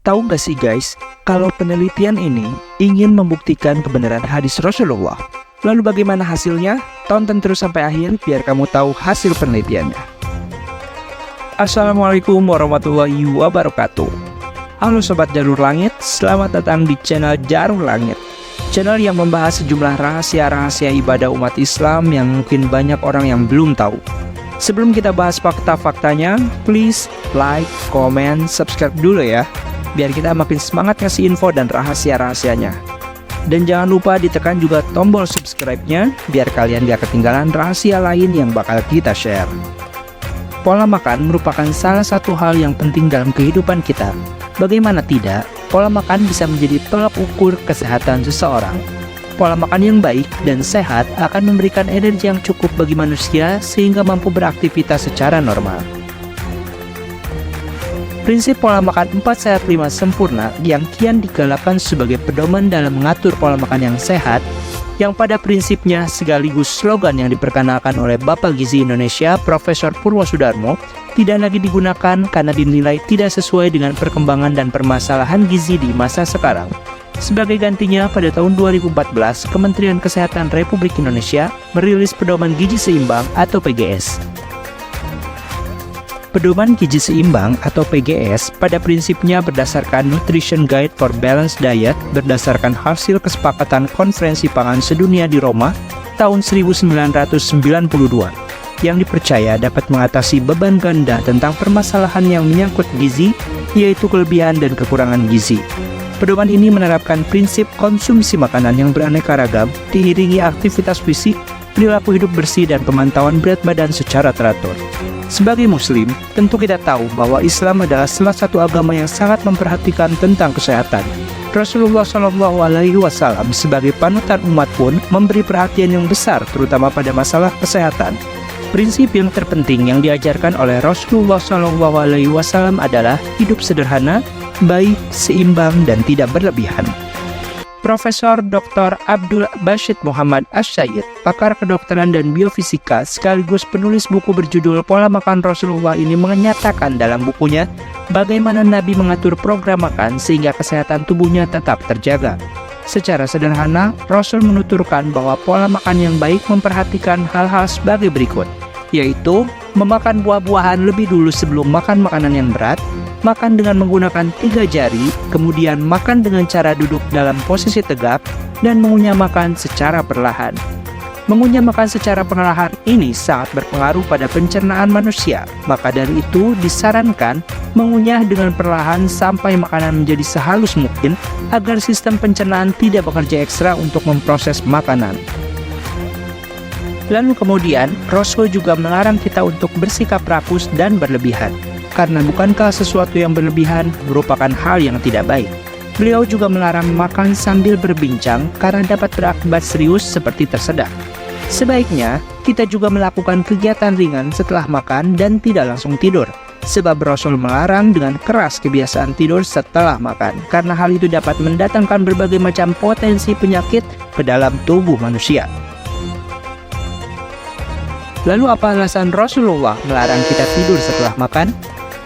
Tahu nggak sih guys, kalau penelitian ini ingin membuktikan kebenaran hadis Rasulullah. Lalu bagaimana hasilnya? Tonton terus sampai akhir biar kamu tahu hasil penelitiannya. Assalamualaikum warahmatullahi wabarakatuh. Halo Sobat Jalur Langit, selamat datang di channel Jalur Langit. Channel yang membahas sejumlah rahasia-rahasia ibadah umat Islam yang mungkin banyak orang yang belum tahu. Sebelum kita bahas fakta-faktanya, please like, comment, subscribe dulu ya, biar kita makin semangat ngasih info dan rahasia-rahasianya. Dan jangan lupa ditekan juga tombol subscribe-nya, biar kalian gak ketinggalan rahasia lain yang bakal kita share. Pola makan merupakan salah satu hal yang penting dalam kehidupan kita. Bagaimana tidak, pola makan bisa menjadi tolak ukur kesehatan seseorang. Pola makan yang baik dan sehat akan memberikan energi yang cukup bagi manusia sehingga mampu beraktivitas secara normal. Prinsip pola makan 4 sehat 5 sempurna yang kian digalakkan sebagai pedoman dalam mengatur pola makan yang sehat, yang pada prinsipnya sekaligus slogan yang diperkenalkan oleh Bapak Gizi Indonesia Profesor Purwosudarmo, tidak lagi digunakan karena dinilai tidak sesuai dengan perkembangan dan permasalahan gizi di masa sekarang. Sebagai gantinya, pada tahun 2014, Kementerian Kesehatan Republik Indonesia merilis Pedoman Gizi Seimbang atau PGS. Pedoman Gizi Seimbang atau PGS pada prinsipnya berdasarkan Nutrition Guide for Balanced Diet berdasarkan hasil kesepakatan Konferensi Pangan Sedunia di Roma tahun 1992 yang dipercaya dapat mengatasi beban ganda tentang permasalahan yang menyangkut gizi, yaitu kelebihan dan kekurangan gizi. Pedoman ini menerapkan prinsip konsumsi makanan yang beraneka ragam diiringi aktivitas fisik, perilaku hidup bersih, dan pemantauan berat badan secara teratur. Sebagai Muslim, tentu kita tahu bahwa Islam adalah salah satu agama yang sangat memperhatikan tentang kesehatan. Rasulullah SAW sebagai panutan umat pun memberi perhatian yang besar terutama pada masalah kesehatan. Prinsip yang terpenting yang diajarkan oleh Rasulullah SAW adalah hidup sederhana, baik, seimbang, dan tidak berlebihan. Profesor Dr. Abdul Basit Muhammad Asy-Syaid, pakar kedokteran dan biofisika sekaligus penulis buku berjudul Pola Makan Rasulullah ini menyatakan dalam bukunya bagaimana Nabi mengatur program makan sehingga kesehatan tubuhnya tetap terjaga. Secara sederhana, Rasul menuturkan bahwa pola makan yang baik memperhatikan hal-hal sebagai berikut, yaitu memakan buah-buahan lebih dulu sebelum makan makanan yang berat, makan dengan menggunakan 3 jari, kemudian makan dengan cara duduk dalam posisi tegak, dan mengunyah makan secara perlahan. Mengunyah makan secara perlahan ini sangat berpengaruh pada pencernaan manusia, maka dari itu disarankan mengunyah dengan perlahan sampai makanan menjadi sehalus mungkin agar sistem pencernaan tidak bekerja ekstra untuk memproses makanan. Lalu kemudian, Rasul juga melarang kita untuk bersikap rakus dan berlebihan. Karena bukankah sesuatu yang berlebihan merupakan hal yang tidak baik. Beliau juga melarang makan sambil berbincang karena dapat berakibat serius seperti tersedak. Sebaiknya, kita juga melakukan kegiatan ringan setelah makan dan tidak langsung tidur. Sebab Rasul melarang dengan keras kebiasaan tidur setelah makan, karena hal itu dapat mendatangkan berbagai macam potensi penyakit ke dalam tubuh manusia. Lalu apa alasan Rasulullah melarang kita tidur setelah makan?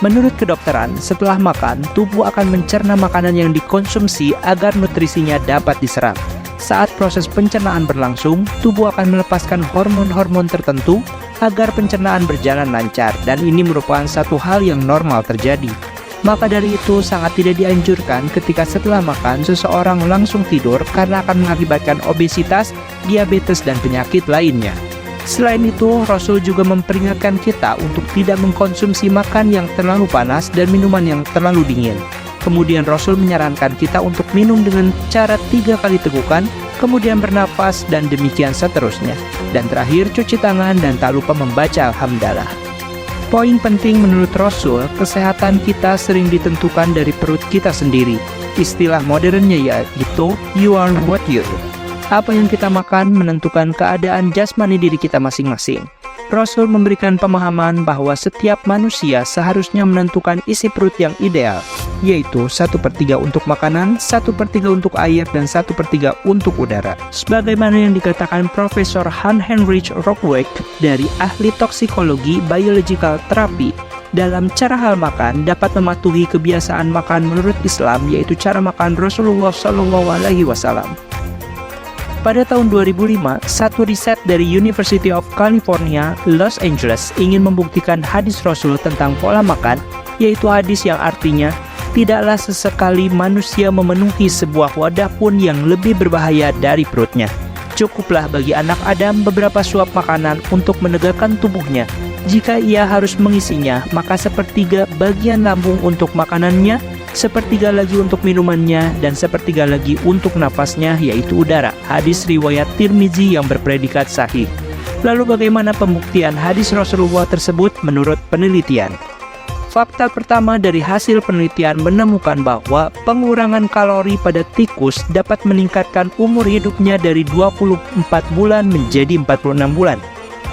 Menurut kedokteran, setelah makan, tubuh akan mencerna makanan yang dikonsumsi agar nutrisinya dapat diserap. Saat proses pencernaan berlangsung, tubuh akan melepaskan hormon-hormon tertentu agar pencernaan berjalan lancar, dan ini merupakan satu hal yang normal terjadi. Maka dari itu sangat tidak dianjurkan ketika setelah makan seseorang langsung tidur karena akan mengakibatkan obesitas, diabetes, dan penyakit lainnya. Selain itu, Rasul juga memperingatkan kita untuk tidak mengkonsumsi makan yang terlalu panas dan minuman yang terlalu dingin. Kemudian Rasul menyarankan kita untuk minum dengan cara 3 kali tegukan, kemudian bernafas, dan demikian seterusnya. Dan terakhir, cuci tangan dan tak lupa membaca Alhamdulillah. Poin penting menurut Rasul, kesehatan kita sering ditentukan dari perut kita sendiri. Istilah modernnya yaitu you are what you eat. Apa yang kita makan menentukan keadaan jasmani diri kita masing-masing. Rasul memberikan pemahaman bahwa setiap manusia seharusnya menentukan isi perut yang ideal, yaitu 1/3 untuk makanan, 1/3 untuk air, dan 1/3 untuk udara. Sebagaimana yang dikatakan Profesor Hans Heinrich Rockweg dari ahli toksikologi biological therapy, dalam cara hal makan dapat mematuhi kebiasaan makan menurut Islam, yaitu cara makan Rasulullah SAW. Pada tahun 2005, satu riset dari University of California, Los Angeles ingin membuktikan hadis Rasul tentang pola makan, yaitu hadis yang artinya, tidaklah sesekali manusia memenuhi sebuah wadah pun yang lebih berbahaya dari perutnya. Cukuplah bagi anak Adam beberapa suap makanan untuk menegakkan tubuhnya. Jika ia harus mengisinya, maka sepertiga bagian lambung untuk makanannya, sepertiga lagi untuk minumannya, dan sepertiga lagi untuk nafasnya, yaitu udara. Hadis riwayat Tirmizi yang berpredikat sahih. Lalu bagaimana pembuktian hadis Rasulullah tersebut menurut penelitian? Fakta pertama dari hasil penelitian menemukan bahwa pengurangan kalori pada tikus dapat meningkatkan umur hidupnya dari 24 bulan menjadi 46 bulan.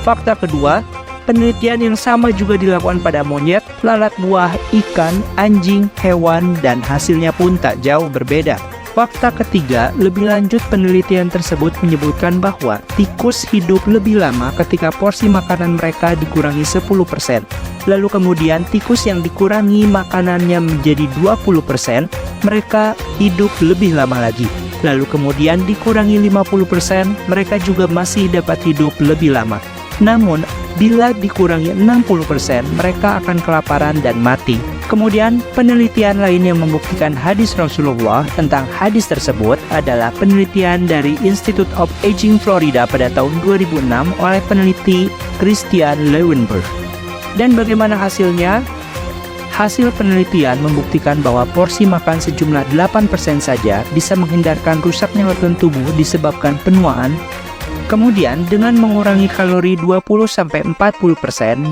Fakta kedua, penelitian yang sama juga dilakukan pada monyet, lalat buah, ikan, anjing, hewan, dan hasilnya pun tak jauh berbeda. Fakta ketiga, lebih lanjut penelitian tersebut menyebutkan bahwa tikus hidup lebih lama ketika porsi makanan mereka dikurangi 10%. Lalu kemudian tikus yang dikurangi makanannya menjadi 20%, mereka hidup lebih lama lagi. Lalu kemudian dikurangi 50%, mereka juga masih dapat hidup lebih lama. Namun, bila dikurangi 60%, mereka akan kelaparan dan mati. Kemudian, penelitian lain yang membuktikan hadis Rasulullah tentang hadis tersebut adalah penelitian dari Institute of Aging Florida pada tahun 2006 oleh peneliti Christian Lewenberg. Dan bagaimana hasilnya? Hasil penelitian membuktikan bahwa porsi makan sejumlah 8% saja bisa menghindarkan rusaknya organ tubuh disebabkan penuaan. Kemudian, dengan mengurangi kalori 20-40%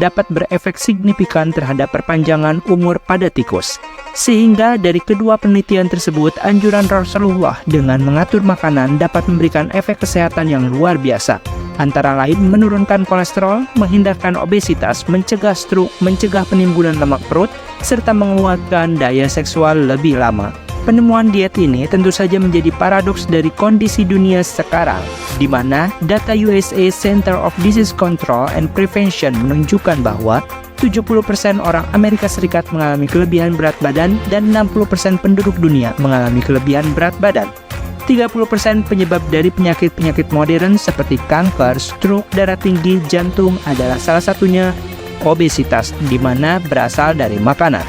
dapat berefek signifikan terhadap perpanjangan umur pada tikus. Sehingga dari kedua penelitian tersebut, anjuran Rasulullah dengan mengatur makanan dapat memberikan efek kesehatan yang luar biasa. Antara lain menurunkan kolesterol, menghindarkan obesitas, mencegah stroke, mencegah penimbunan lemak perut, serta menguatkan daya seksual lebih lama. Penemuan diet ini tentu saja menjadi paradoks dari kondisi dunia sekarang, di mana data USA Center of Disease Control and Prevention menunjukkan bahwa 70% orang Amerika Serikat mengalami kelebihan berat badan dan 60% penduduk dunia mengalami kelebihan berat badan. 30% penyebab dari penyakit-penyakit modern seperti kanker, stroke, darah tinggi, jantung adalah salah satunya obesitas, di mana berasal dari makanan.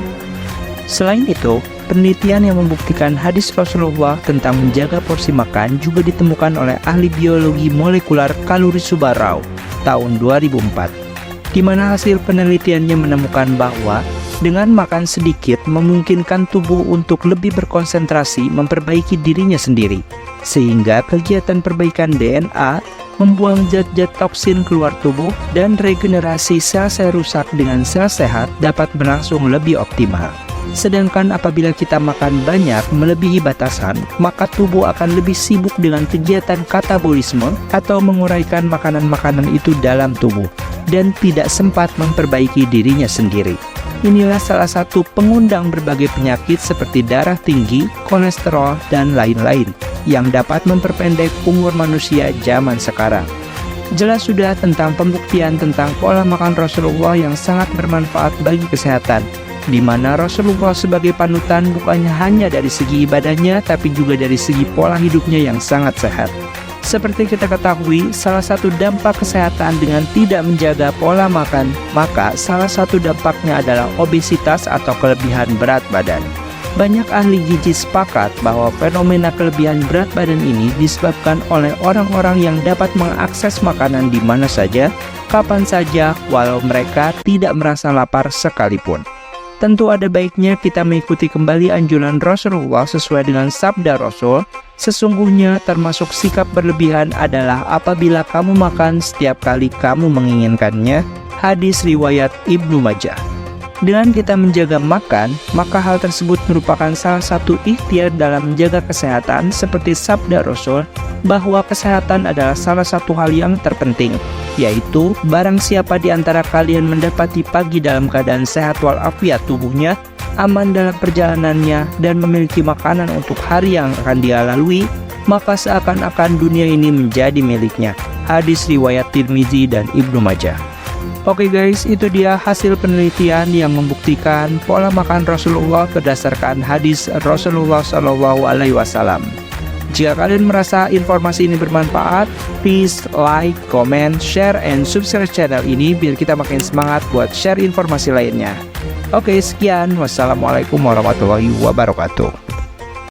Selain itu, penelitian yang membuktikan hadis Rasulullah tentang menjaga porsi makan juga ditemukan oleh ahli biologi molekular Kalluri Subbarao tahun 2004, di mana hasil penelitiannya menemukan bahwa dengan makan sedikit memungkinkan tubuh untuk lebih berkonsentrasi memperbaiki dirinya sendiri, sehingga kegiatan perbaikan DNA, membuang zat-zat toksin keluar tubuh, dan regenerasi sel-sel rusak dengan sel sehat dapat berlangsung lebih optimal. Sedangkan apabila kita makan banyak melebihi batasan, maka tubuh akan lebih sibuk dengan kegiatan katabolisme atau menguraikan makanan-makanan itu dalam tubuh dan tidak sempat memperbaiki dirinya sendiri. Inilah salah satu pengundang berbagai penyakit seperti darah tinggi, kolesterol, dan lain-lain yang dapat memperpendek umur manusia zaman sekarang. Jelas sudah tentang pembuktian tentang pola makan Rasulullah yang sangat bermanfaat bagi kesehatan, di mana Rasulullah sebagai panutan bukannya hanya dari segi ibadahnya, tapi juga dari segi pola hidupnya yang sangat sehat. Seperti kita ketahui, salah satu dampak kesehatan dengan tidak menjaga pola makan, maka salah satu dampaknya adalah obesitas atau kelebihan berat badan. Banyak ahli gizi sepakat bahwa fenomena kelebihan berat badan ini disebabkan oleh orang-orang yang dapat mengakses makanan di mana saja, kapan saja, walau mereka tidak merasa lapar sekalipun. Tentu ada baiknya kita mengikuti kembali anjuran Rasulullah sesuai dengan sabda Rasul, sesungguhnya termasuk sikap berlebihan adalah apabila kamu makan setiap kali kamu menginginkannya. Hadis riwayat Ibnu Majah. Dengan kita menjaga makan, maka hal tersebut merupakan salah satu ikhtiar dalam menjaga kesehatan, seperti sabda Rasul bahwa kesehatan adalah salah satu hal yang terpenting, yaitu barang siapa di antara kalian mendapati pagi dalam keadaan sehat walafiat tubuhnya, aman dalam perjalanannya, dan memiliki makanan untuk hari yang akan dia lalui, maka seakan-akan dunia ini menjadi miliknya. Hadis riwayat Tirmizi dan Ibnu Majah. Oke guys, itu dia hasil penelitian yang membuktikan pola makan Rasulullah berdasarkan hadis Rasulullah SAW. Jika kalian merasa informasi ini bermanfaat, please like, comment, share, and subscribe channel ini biar kita makin semangat buat share informasi lainnya. Oke, sekian. Wassalamualaikum warahmatullahi wabarakatuh.